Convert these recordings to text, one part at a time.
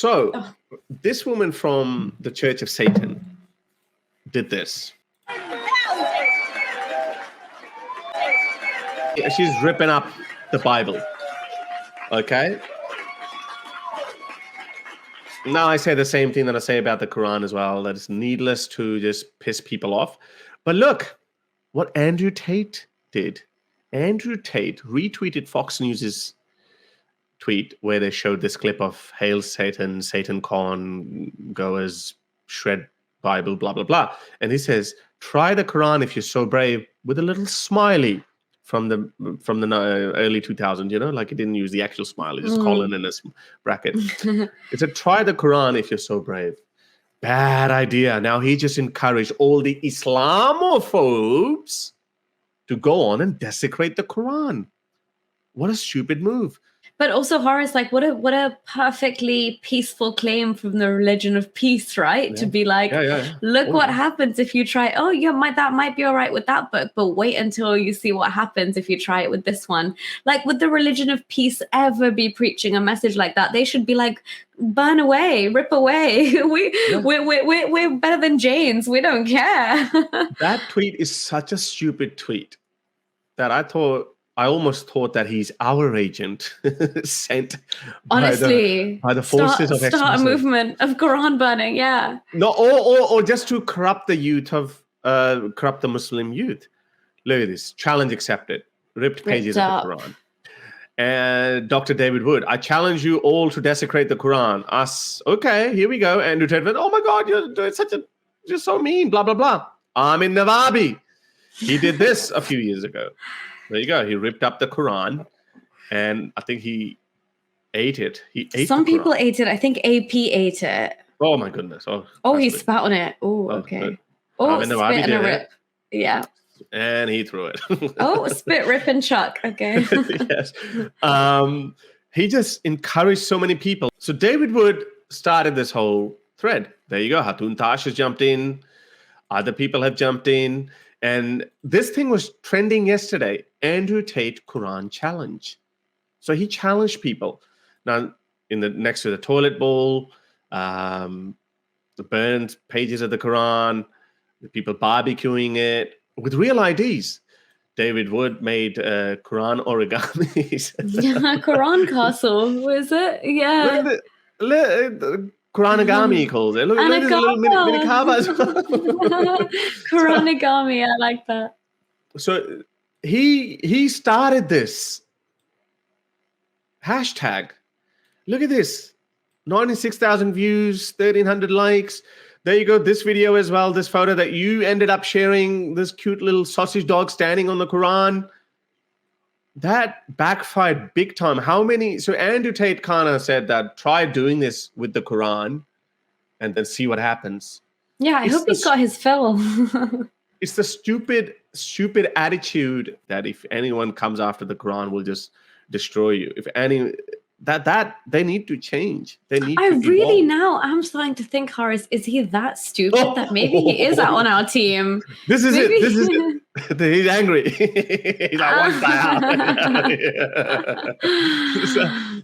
So this woman from the Church of Satan did this. She's ripping up the Bible. Okay. Now I say the same thing that I say about the Quran as well, that it's needless to just piss people off. But look what Andrew Tate did. Andrew Tate retweeted Fox News's tweet where they showed this clip of Hail Satan, Satan con, goers, shred Bible, blah, blah, blah. And he says, try the Quran if you're so brave, with a little smiley from the early 2000s, like he didn't use the actual smiley, just colon in this bracket. It said, try the Quran if you're so brave. Bad idea. Now he just encouraged all the Islamophobes to go on and desecrate the Quran. What a stupid move. But also, Horace, like, what a perfectly peaceful claim from the religion of peace, right? Yeah. To be like, look what happens if you try. Oh, that might be all right with that book, but wait until you see what happens if you try it with this one. Like, would the religion of peace ever be preaching a message like that? They should be like, burn away, rip away. We're better than Janes. We don't care. That tweet is such a stupid tweet that I almost thought that he's our agent sent honestly by the forces of start a movement of Quran burning, yeah. No, or just to corrupt the youth corrupt the Muslim youth. Look at this. Challenge accepted. Ripped pages of the Quran. And Dr. David Wood, I challenge you all to desecrate the Quran. Us, okay, here we go. Andrew Tate, oh my God, you're so mean, blah, blah, blah. Amin Nawabi. He did this a few years ago. There you go. He ripped up the Quran, and I think he ate it. Some people ate it. I think AP ate it. Oh my goodness! He spat on it. Oh, okay. Spit and a rip. Yeah. And he threw it. Spit, rip, and chuck. Okay. Yes. He just encouraged so many people. So David Wood started this whole thread. There you go. Hatun Tash has jumped in. Other people have jumped in. And this thing was trending yesterday. Andrew Tate Quran Challenge. So he challenged people. Now, next to the toilet bowl, the burned pages of the Quran, the people barbecuing it with real IDs. David Wood made Quran origamis. Yeah, Quran castle, was it? Yeah. Quranigami he calls it. Look at this little mini Kaaba as well. Quranigami, I like that. So he started this hashtag. Look at this. 96,000 views, 1,300 likes. There you go. This video as well. This photo that you ended up sharing, this cute little sausage dog standing on the Quran. That backfired big time. So Andrew Tate kind of said that try doing this with the Quran and then see what happens. Yeah, I hope he's got his fill. It's the stupid attitude that if anyone comes after the Quran, will just destroy you. That they need to change. I'm starting to think, Horace, is he that stupid that maybe he is out on our team? This is it. He's angry. He's like, what's that? So,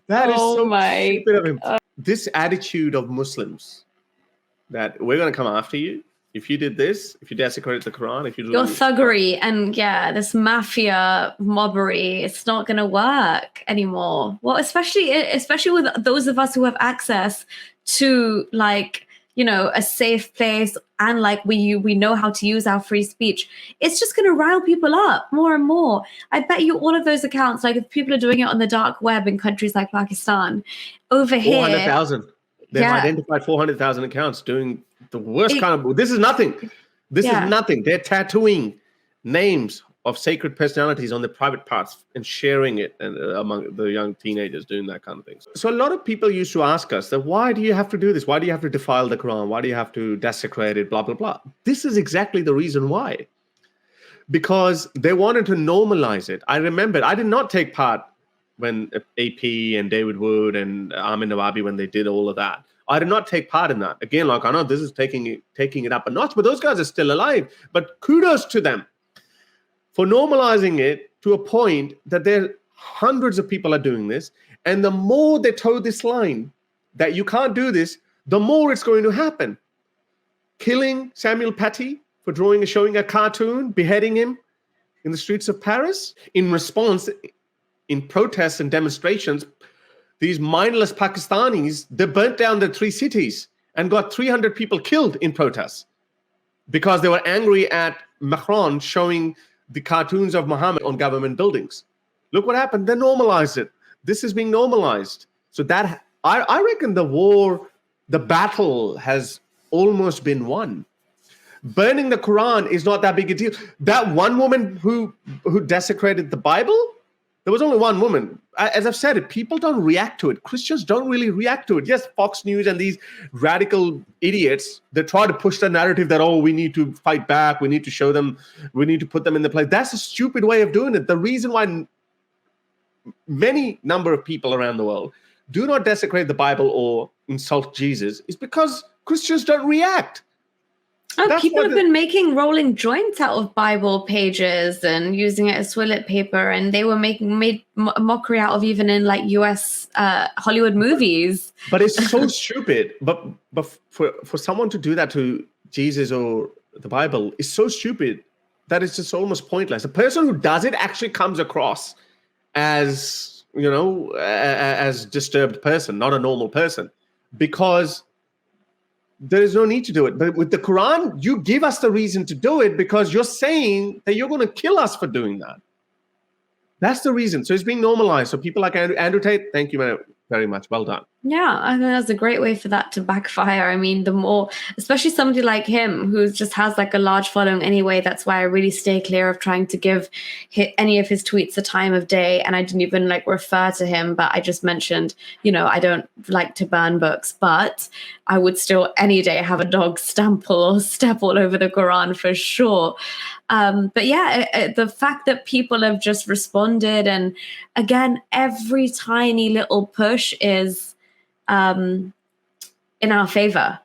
that is so stupid of him. This attitude of Muslims that we're going to come after you if you did this, if you desecrated the Quran, if you do your thuggery and this mafia mobbery, it's not going to work anymore. Well, especially with those of us who have access to a safe place and we know how to use our free speech. It's just going to rile people up more and more. I bet you all of those accounts, if people are doing it on the dark web in countries like Pakistan, over 400,000. They've identified 400,000 accounts doing the worst kind of. This is nothing. This is nothing. They're tattooing names of sacred personalities on their private parts and sharing it among the young teenagers doing that kind of thing. So a lot of people used to ask us that, why do you have to do this? Why do you have to defile the Quran? Why do you have to desecrate it? Blah, blah, blah. This is exactly the reason why. Because they wanted to normalize it. I remember I did not take part when AP and David Wood and Amin Nawabi, when they did all of that. I did not take part in that. Again, I know this is taking it up a notch, but those guys are still alive. But kudos to them for normalizing it to a point that hundreds of people are doing this. And the more they toe this line, that you can't do this, the more it's going to happen. Killing Samuel Paty for showing a cartoon, beheading him in the streets of Paris. In response, in protests and demonstrations, these mindless Pakistanis, they burnt down the 3 cities and got 300 people killed in protests because they were angry at Macron showing the cartoons of Muhammad on government buildings. Look what happened. They normalized it. This is being normalized. So that I reckon the battle has almost been won. Burning the Quran is not that big a deal. That one woman who desecrated the Bible, there was only one woman. As I've said, people don't react to it. Christians don't really react to it. Yes, Fox News and these radical idiots, they try to push the narrative that, we need to fight back. We need to show them. We need to put them in the place. That's a stupid way of doing it. The reason why many number of people around the world do not desecrate the Bible or insult Jesus is because Christians don't react. Oh, people have been making rolling joints out of Bible pages and using it as toilet paper, and they were made mockery out of even in like US Hollywood movies. But it's so stupid. But for someone to do that to Jesus or the Bible is so stupid that it's just almost pointless. A person who does it actually comes across as, as disturbed person, not a normal person, because there is no need to do it. But with the Quran, you give us the reason to do it because you're saying that you're going to kill us for doing that. That's the reason. So it's being normalized. So people like Andrew Tate, thank you very much. Well done. Yeah, I think that's a great way for that to backfire. I mean, the more, especially somebody like him who just has like a large following anyway, that's why I really stay clear of trying to give any of his tweets a time of day. And I didn't even like refer to him, but I just mentioned, I don't like to burn books, but I would still any day have a dog stamp or step all over the Quran for sure. But yeah, the fact that people have just responded, and again, every tiny little push is in our favor.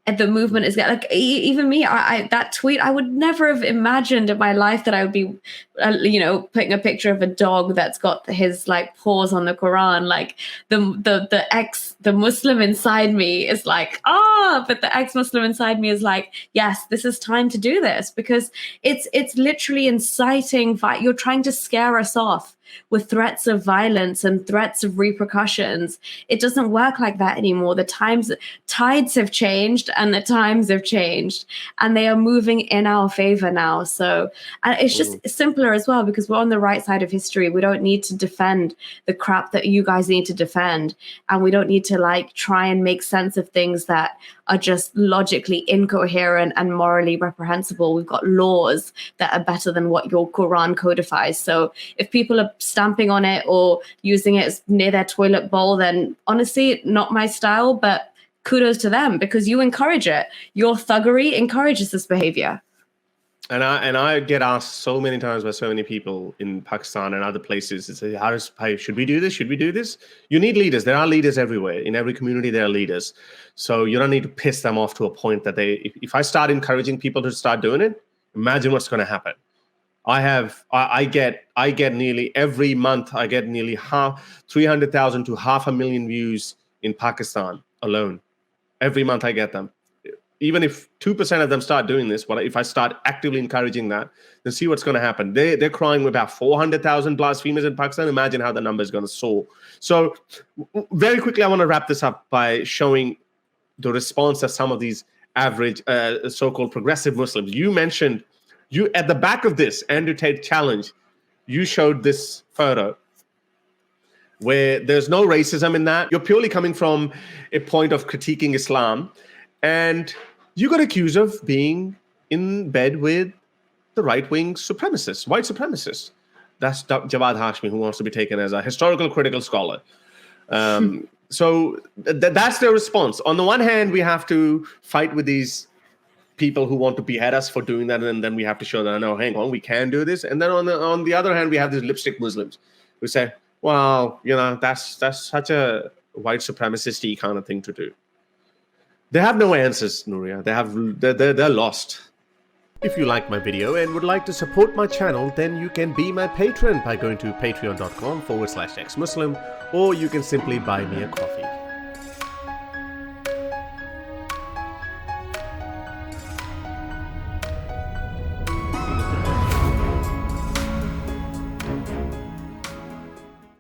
And the movement is like, even me, I that tweet, I would never have imagined in my life that I would be, putting a picture of a dog that's got his like paws on the Quran. Like the Muslim inside me is like, but the ex-Muslim inside me is like, yes, this is time to do this, because it's literally inciting. You're trying to scare us off with threats of violence and threats of repercussions. It doesn't work like that anymore. The tides have changed and the times have changed, and they are moving in our favor now. So it's just simpler as well, because we're on the right side of history. We don't need to defend the crap that you guys need to defend. And we don't need to like try and make sense of things that are just logically incoherent and morally reprehensible. We've got laws that are better than what your Quran codifies. So if people are stamping on it or using it as near their toilet bowl, then honestly, not my style, but kudos to them, because you encourage it. Your thuggery encourages this behavior. And I get asked so many times by so many people in Pakistan and other places to say, should we do this? Should we do this? You need leaders. There are leaders everywhere. In every community, there are leaders. So you don't need to piss them off to a point that if I start encouraging people to start doing it, imagine what's going to happen. I get nearly every month, I get nearly 300,000 to 500,000 views in Pakistan alone. Every month I get them. Even if 2% of them start doing this, if I start actively encouraging that, then see what's going to happen. They're crying with about 400,000 blasphemers in Pakistan. Imagine how the number is going to soar. So very quickly, I want to wrap this up by showing the response that some of these average so-called progressive Muslims. You mentioned, at the back of this Andrew Tate challenge, you showed this photo where there's no racism in that. You're purely coming from a point of critiquing Islam, and you got accused of being in bed with the right-wing supremacists, white supremacists. That's Jawad Hashmi, who wants to be taken as a historical critical scholar. So that's their response. On the one hand, we have to fight with these people who want to behead us for doing that, and then we have to show that, no, hang on, we can do this. And then on the other hand, we have these lipstick Muslims who say, well, that's such a white supremacist-y kind of thing to do. They have no answers, Nuria. They're lost. If you like my video and would like to support my channel, then you can be my patron by going to patreon.com/xmuslim, or you can simply buy me a coffee.